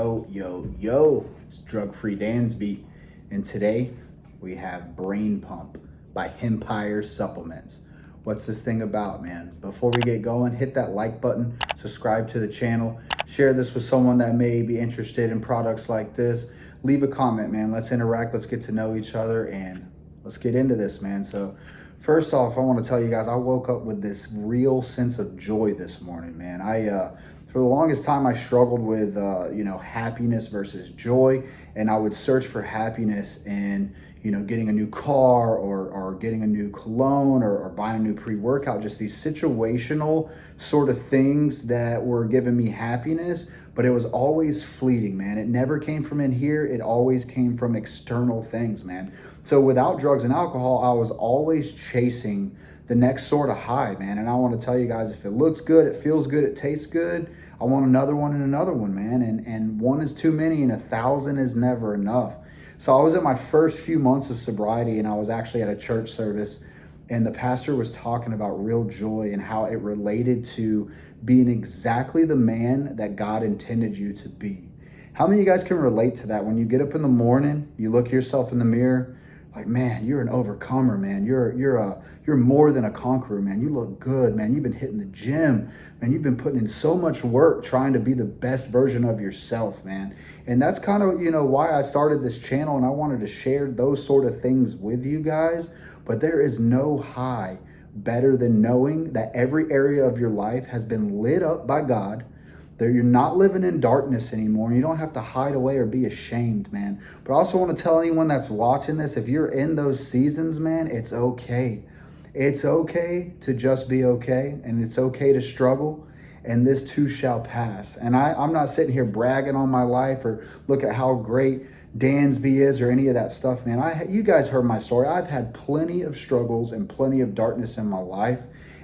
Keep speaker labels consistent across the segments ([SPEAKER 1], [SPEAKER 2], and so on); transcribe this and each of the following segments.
[SPEAKER 1] Yo, it's Drug Free Dansby, and today we have Brain Pump by Hempire Supplements. What's this thing about, man? Before we get going, hit that like button, subscribe to the channel, share this with someone that may be interested in products like this. Leave a comment, man. Let's interact, let's get to know each other, and let's get into this, man. So first off, I want to tell you guys, I woke up with this real sense of joy this morning, man. For the longest time, I struggled with, happiness versus joy. And I would search for happiness in, getting a new car or getting a new cologne or buying a new pre-workout, just these situational sort of things that were giving me happiness. But it was always fleeting, man. It never came from in here. It always came from external things, man. So without drugs and alcohol, I was always chasing the next sort of high, man. And I want to tell you guys, if it looks good, it feels good, it tastes good, I want another one and another one, man. And one is too many and 1,000 is never enough. So I was in my first few months of sobriety, and I was actually at a church service, and the pastor was talking about real joy and how it related to being exactly the man that God intended you to be. How many of you guys can relate to that? When you get up in the morning, you look yourself in the mirror, like, man, you're an overcomer, man. You're more than a conqueror, man. You look good, man. You've been hitting the gym, man. You've been putting in so much work trying to be the best version of yourself, man. And that's kind of, why I started this channel, and I wanted to share those sort of things with you guys. But there is no high better than knowing that every area of your life has been lit up by God. You're not living in darkness anymore. You don't have to hide away or be ashamed, man. But I also want to tell anyone that's watching this, if you're in those seasons, man, it's okay. It's okay to just be okay, and it's okay to struggle, and this too shall pass. And I'm not sitting here bragging on my life or look at how great Dansby is or any of that stuff, man. You guys heard my story. I've had plenty of struggles and plenty of darkness in my life.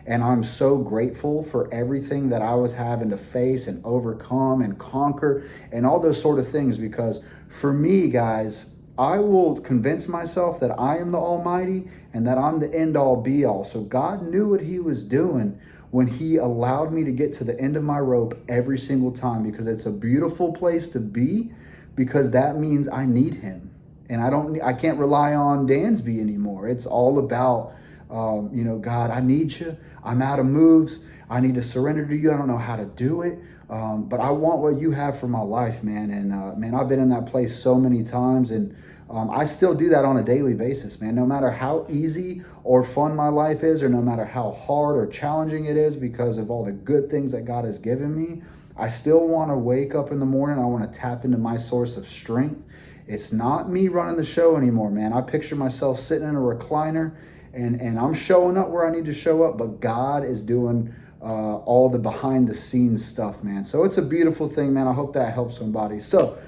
[SPEAKER 1] And I'm so grateful for everything that I was having to face and overcome and conquer and all those sort of things. Because for me, guys, I will convince myself that I am the Almighty and that I'm the end all be all. So God knew what he was doing when he allowed me to get to the end of my rope every single time, because it's a beautiful place to be, because that means I need him. And I can't rely on Dansby anymore. It's all about, God, I need you. I'm out of moves. I need to surrender to you. I don't know how to do it. But I want what you have for my life, man. And man, I've been in that place so many times, and I still do that on a daily basis, man. No matter how easy or fun my life is, or no matter how hard or challenging it is, because of all the good things that God has given me, I still want to wake up in the morning. I want to tap into my source of strength. It's not me running the show anymore, man. I picture myself sitting in a recliner, and I'm showing up where I need to show up, but God is doing all the behind the scenes stuff, man. So it's a beautiful thing, man. I hope that helps somebody. So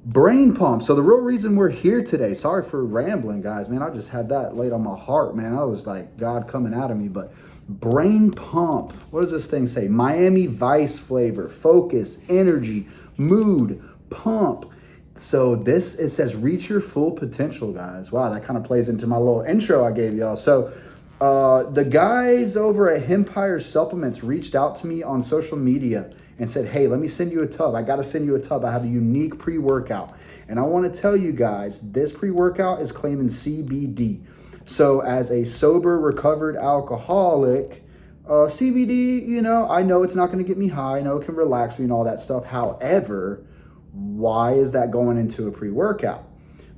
[SPEAKER 1] Brain Pump. So the real reason we're here today, sorry for rambling, guys, man. I just had that laid on my heart, man. I was like, God coming out of me. But Brain Pump, what does this thing say? Miami Vice flavor, focus, energy, mood, pump. So it says reach your full potential, guys. Wow, that kind of plays into my little intro I gave y'all. So the guys over at Hempire Supplements reached out to me on social media and said, hey, let me send you a tub. I got to send you a tub. I have a unique pre-workout. And I want to tell you guys, this pre-workout is claiming CBD. So as a sober, recovered alcoholic, CBD, I know it's not going to get me high. I know it can relax me and all that stuff. However, why is that going into a pre-workout?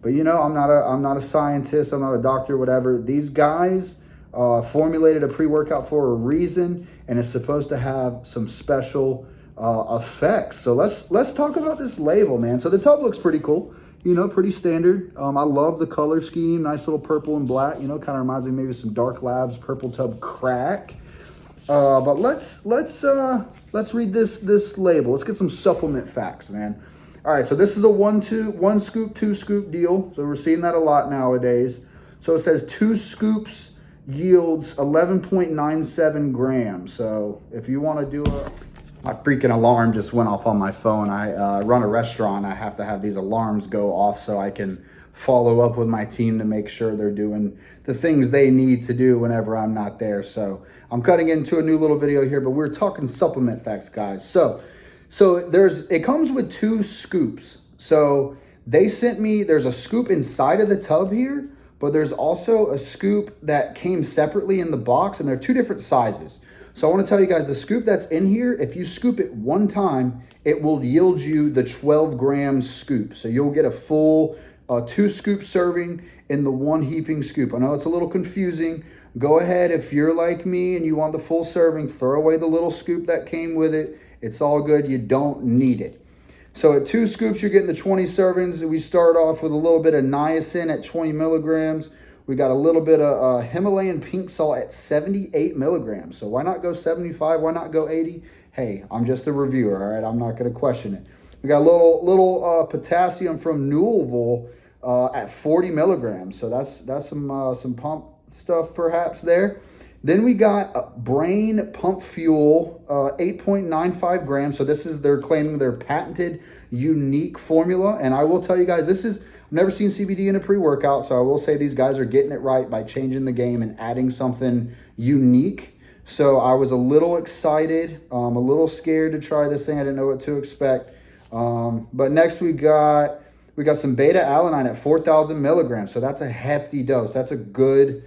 [SPEAKER 1] But I'm not a scientist, I'm not a doctor, whatever. These guys formulated a pre-workout for a reason, and it's supposed to have some special effects. So let's talk about this label, man. So the tub looks pretty cool, pretty standard. I love the color scheme, nice little purple and black. Kind of reminds me maybe some Dark Labs purple tub crack. But let's read this label. Let's get some supplement facts, man. All right, so this is a one scoop, 2 scoop deal. So we're seeing that a lot nowadays. So it says 2 scoops yields 11.97 grams. So if you want to do my freaking alarm just went off on my phone. I run a restaurant. I have to have these alarms go off so I can follow up with my team to make sure they're doing the things they need to do whenever I'm not there. So I'm cutting into a new little video here, but we're talking supplement facts, guys. So So it comes with 2 scoops. So they sent me, there's a scoop inside of the tub here, but there's also a scoop that came separately in the box, and they're 2 different sizes. So I want to tell you guys, the scoop that's in here, if you scoop it one time, it will yield you the 12-gram scoop. So you'll get a full 2 scoop serving in the 1 heaping scoop. I know it's a little confusing. Go ahead, if you're like me and you want the full serving, throw away the little scoop that came with it. It's all good. You don't need it. So at 2 scoops, you're getting the 20 servings. We start off with a little bit of niacin at 20 milligrams. We got a little bit of Himalayan pink salt at 78 milligrams. So why not go 75? Why not go 80? Hey, I'm just a reviewer, all right? I'm not going to question it. We got a little potassium from Louisville at 40 milligrams. So that's some pump stuff perhaps there. Then we got Brain Pump Fuel, 8.95 grams. So this is, they're claiming their patented unique formula. And I will tell you guys, I've never seen CBD in a pre-workout. So I will say these guys are getting it right by changing the game and adding something unique. So I was a little excited, a little scared to try this thing. I didn't know what to expect. But next we got some beta alanine at 4,000 milligrams. So that's a hefty dose. That's a good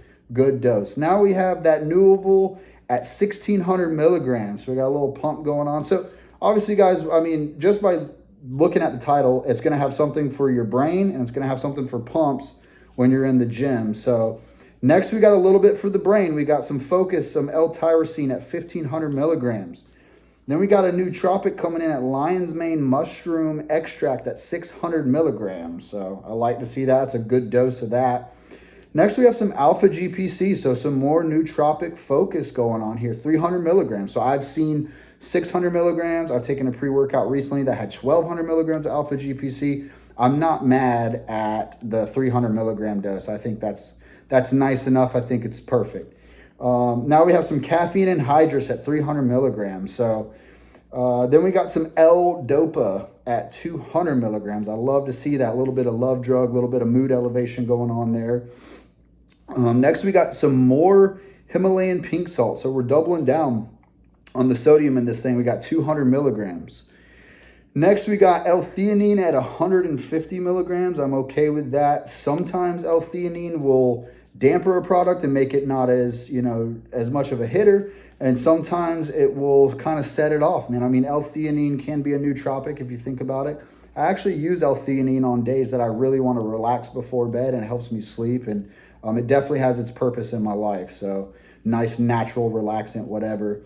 [SPEAKER 1] dose. Now we have that Louisville at 1,600 milligrams. So we got a little pump going on. So obviously, guys, I mean, just by looking at the title, it's going to have something for your brain and it's going to have something for pumps when you're in the gym. So next, we got a little bit for the brain. We got some Focus, some L-tyrosine at 1,500 milligrams. Then we got a nootropic coming in at lion's mane mushroom extract at 600 milligrams. So I like to see that. It's a good dose of that. Next, we have some alpha GPC, so some more nootropic focus going on here, 300 milligrams. So I've seen 600 milligrams. I've taken a pre-workout recently that had 1,200 milligrams of alpha GPC. I'm not mad at the 300 milligram dose. I think that's nice enough. I think it's perfect. Now we have some caffeine anhydrous at 300 milligrams. So then we got some L-Dopa at 200 milligrams. I love to see that. A little bit of love drug, a little bit of mood elevation going on there. Next, we got some more Himalayan pink salt. So we're doubling down on the sodium in this thing. We got 200 milligrams. Next, we got L-theanine at 150 milligrams. I'm okay with that. Sometimes L-theanine will damper a product and make it not as, as much of a hitter. And sometimes it will kind of set it off, man. I mean, L-theanine can be a nootropic if you think about it. I actually use L-theanine on days that I really want to relax before bed, and it helps me sleep. And it definitely has its purpose in my life. So nice, natural, relaxant, whatever.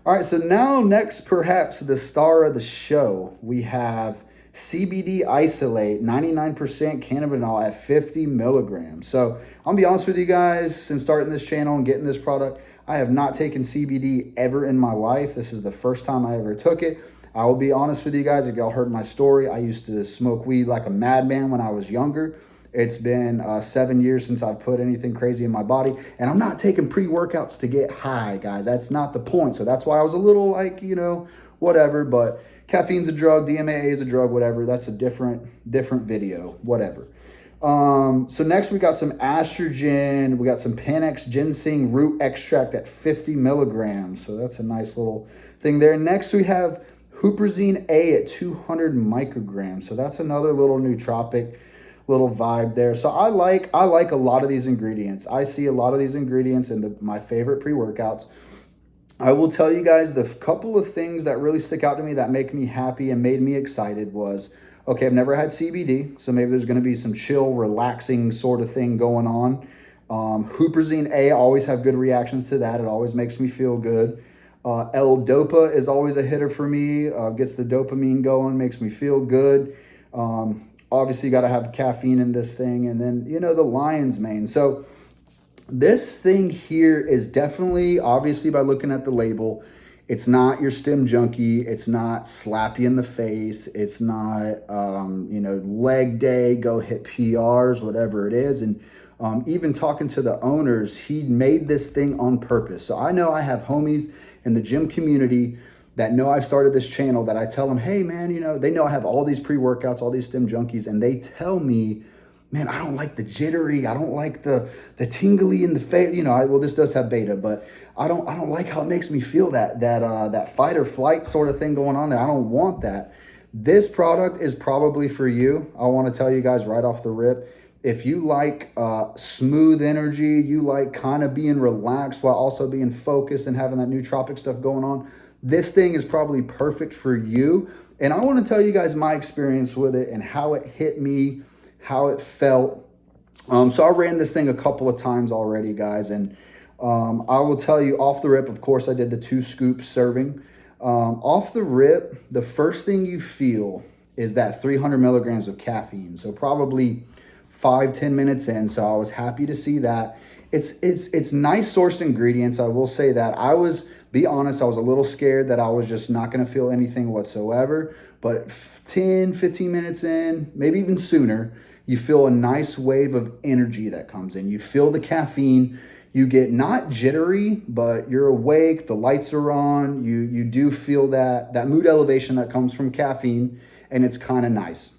[SPEAKER 1] All right, so now next, perhaps the star of the show, we have CBD isolate, 99% cannabinol at 50 milligrams. So I'll be honest with you guys, since starting this channel and getting this product, I have not taken CBD ever in my life. This is the first time I ever took it. I will be honest with you guys, if y'all heard my story, I used to smoke weed like a madman when I was younger. It's been 7 years since I've put anything crazy in my body. And I'm not taking pre-workouts to get high, guys. That's not the point. So that's why I was a little like, whatever. But caffeine's a drug, DMAA is a drug, whatever. That's a different video, whatever. So next we got some estrogen. We got some Panax ginseng root extract at 50 milligrams. So that's a nice little thing there. Next we have huperzine A at 200 micrograms. So that's another little nootropic little vibe there. So I like a lot of these ingredients. I see a lot of these ingredients in my favorite pre-workouts. I will tell you guys the couple of things that really stick out to me that make me happy and made me excited was, okay, I've never had CBD, so maybe there's going to be some chill, relaxing sort of thing going on. Huperzine A, I always have good reactions to that. It always makes me feel good. L-Dopa is always a hitter for me. Gets the dopamine going, makes me feel good. Obviously, you got to have caffeine in this thing. And then, the lion's mane. So this thing here is definitely, obviously, by looking at the label, it's not your stim junkie. It's not slap you in the face. It's not, leg day, go hit PRs, whatever it is. And even talking to the owners, he made this thing on purpose. So I know I have homies in the gym community that know I've started this channel that I tell them, hey man, they know I have all these pre-workouts, all these stim junkies, and they tell me man, I don't like the jittery. I don't like the tingly in the face. Well, this does have beta, but I don't like how it makes me feel that fight or flight sort of thing going on there. I don't want that. This product is probably for you. I want to tell you guys right off the rip. If you like smooth energy, you like kind of being relaxed while also being focused and having that nootropic stuff going on, this thing is probably perfect for you. And I want to tell you guys my experience with it and how it hit me, how it felt. So I ran this thing a couple of times already, guys. And I will tell you off the rip, of course, I did the 2 scoops serving. Off the rip, the first thing you feel is that 300 milligrams of caffeine. So probably 5-10 minutes in. So I was happy to see that. It's nice sourced ingredients. I will say that. Be honest, I was a little scared that I was just not going to feel anything whatsoever. But 10-15 minutes in, maybe even sooner, you feel a nice wave of energy that comes in. You feel the caffeine. You get not jittery, but you're awake. The lights are on. You do feel that mood elevation that comes from caffeine, and it's kind of nice.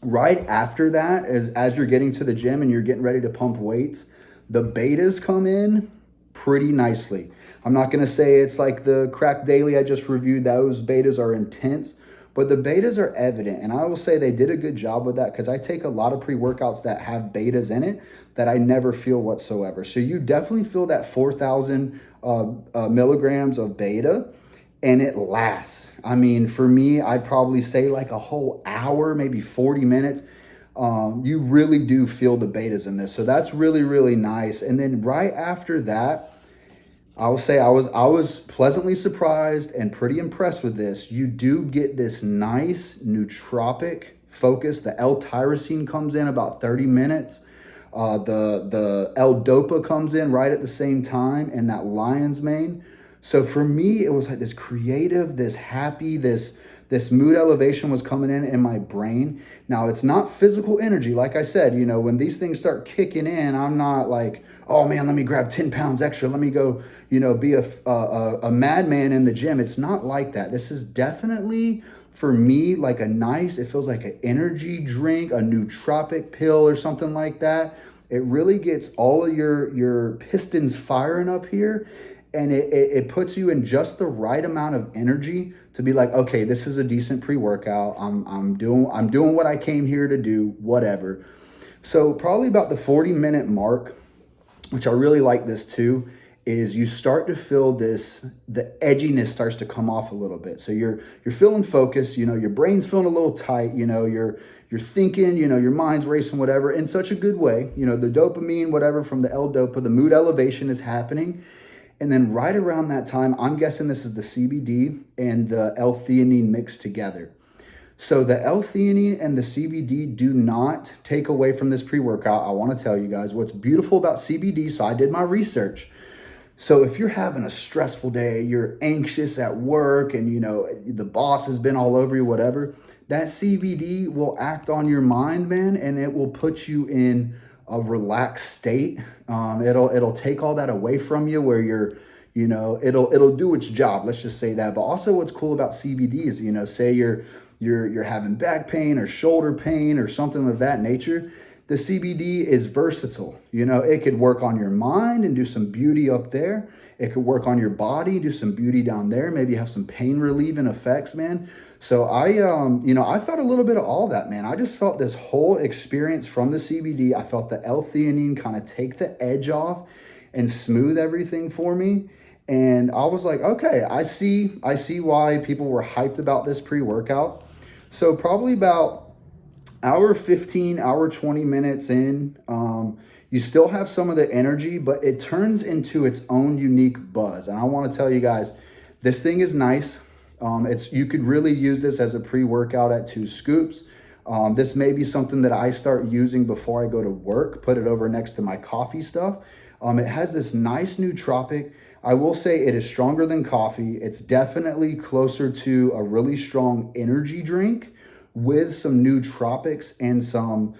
[SPEAKER 1] Right after that, as you're getting to the gym and you're getting ready to pump weights, the betas come in pretty nicely. I'm not going to say it's like the Crack Daily I just reviewed. Those betas are intense, but the betas are evident. And I will say they did a good job with that because I take a lot of pre-workouts that have betas in it that I never feel whatsoever. So you definitely feel that 4,000 milligrams of beta, and it lasts. I mean, for me, I'd probably say like a whole hour, maybe 40 minutes. You really do feel the betas in this. So that's really, really nice. And then right after that, I will say I was pleasantly surprised and pretty impressed with this. You do get this nice nootropic focus. The L-tyrosine comes in about 30 minutes. The L-dopa comes in right at the same time, and that lion's mane. So for me, it was like this creative, this happy, this mood elevation was coming in my brain. Now, it's not physical energy. Like I said, when these things start kicking in, I'm not like, oh man, let me grab 10 pounds extra. Let me go, be a madman in the gym. It's not like that. This is definitely, for me, like it feels like an energy drink, a nootropic pill or something like that. It really gets all of your pistons firing up here. And it puts you in just the right amount of energy to be like, okay, this is a decent pre-workout. I'm doing what I came here to do, whatever. So probably about the 40-minute mark, which I really like this too, is you start to feel the edginess starts to come off a little bit. So you're feeling focused, your brain's feeling a little tight, you're thinking, your mind's racing, whatever, in such a good way. The dopamine, whatever, from the L-dopa, the mood elevation is happening. And then right around that time, I'm guessing this is the CBD and the L-theanine mixed together. So the L-theanine and the CBD do not take away from this pre-workout. I want to tell you guys what's beautiful about CBD. So I did my research. So if you're having a stressful day, you're anxious at work and, the boss has been all over you, whatever, that CBD will act on your mind, man, and it will put you in a relaxed state. It'll take all that away from you where you're, it'll do its job. Let's just say that. But also what's cool about CBD is, say you're having back pain or shoulder pain or something of that nature. The CBD is versatile. It could work on your mind and do some beauty up there. It could work on your body, do some beauty down there. Maybe have some pain relieving effects, man. So I felt a little bit of all that, man. I just felt this whole experience from the CBD. I felt the L-theanine kind of take the edge off and smooth everything for me. And I was like, okay, I see why people were hyped about this pre-workout. So probably about hour 15, hour 20 minutes in, you still have some of the energy, but it turns into its own unique buzz. And I want to tell you guys, this thing is nice. You could really use this as a pre-workout at 2 scoops. This may be something that I start using before I go to work, put it over next to my coffee stuff. It has this nice nootropic. I will say it is stronger than coffee. It's definitely closer to a really strong energy drink with some nootropics and some,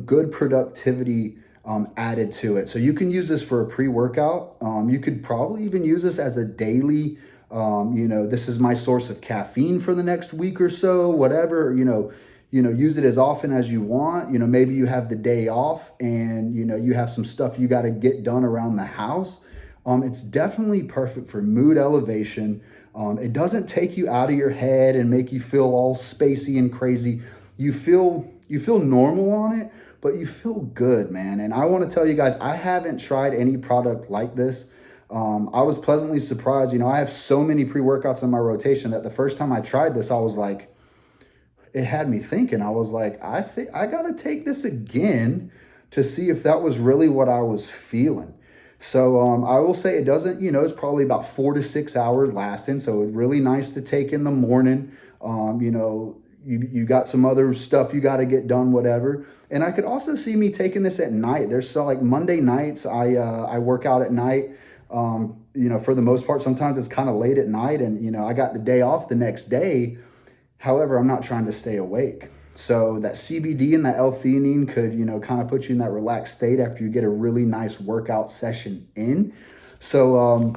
[SPEAKER 1] good productivity added to it. So you can use this for a pre-workout. You could probably even use this as a daily, this is my source of caffeine for the next week or so, whatever, use it as often as you want. Maybe you have the day off and, you have some stuff you got to get done around the house. It's definitely perfect for mood elevation. It doesn't take you out of your head and make you feel all spacey and crazy. You feel normal on it, but you feel good, man. And I want to tell you guys, I haven't tried any product like this. I was pleasantly surprised. I have so many pre-workouts in my rotation that the first time I tried this, I was like, it had me thinking. I was like, I think I got to take this again to see if that was really what I was feeling. So I will say it doesn't, it's probably about 4 to 6 hours lasting. So it's really nice to take in the morning. You got some other stuff you got to get done, whatever. And I could also see me taking this at night. There's so like Monday nights, I work out at night. For the most part, sometimes it's kind of late at night and, I got the day off the next day. However, I'm not trying to stay awake. So that CBD and that L-theanine could, kind of put you in that relaxed state after you get a really nice workout session in. So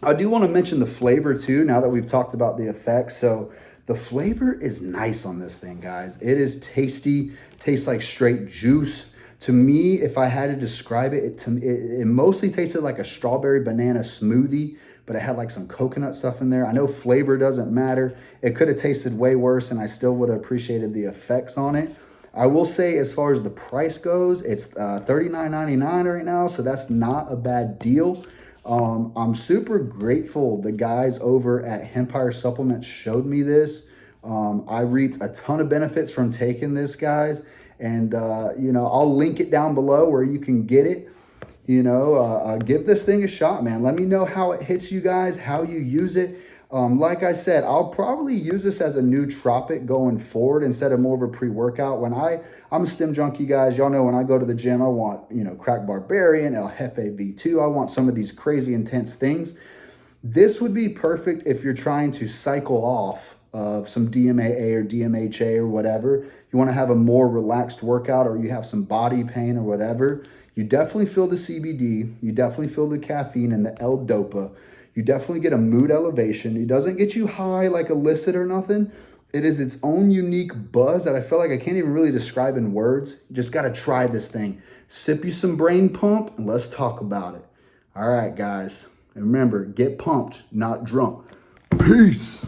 [SPEAKER 1] I do want to mention the flavor too, now that we've talked about the effects. So the flavor is nice on this thing, guys. It is tasty, tastes like straight juice. To me, if I had to describe it, it mostly tasted like a strawberry banana smoothie, but it had like some coconut stuff in there. I know flavor doesn't matter. It could have tasted way worse and I still would have appreciated the effects on it. I will say as far as the price goes, it's $39.99 right now, so that's not a bad deal. I'm super grateful the guys over at Hempire Supplements showed me this. I reaped a ton of benefits from taking this, guys. And, I'll link it down below where you can get it. Give this thing a shot, man. Let me know how it hits you guys, how you use it. Like I said, I'll probably use this as a nootropic going forward instead of more of a pre-workout. I'm a stim junkie, guys. Y'all know when I go to the gym, I want, Crack Barbarian, El Jefe V2. I want some of these crazy intense things. This would be perfect if you're trying to cycle off of some DMAA or DMHA or whatever. You want to have a more relaxed workout or you have some body pain or whatever. You definitely feel the CBD. You definitely feel the caffeine and the L-Dopa. You definitely get a mood elevation. It doesn't get you high like illicit or nothing. It is its own unique buzz that I feel like I can't even really describe in words. You just got to try this thing. Sip you some brain pump and let's talk about it. All right, guys. And remember, get pumped, not drunk. Peace.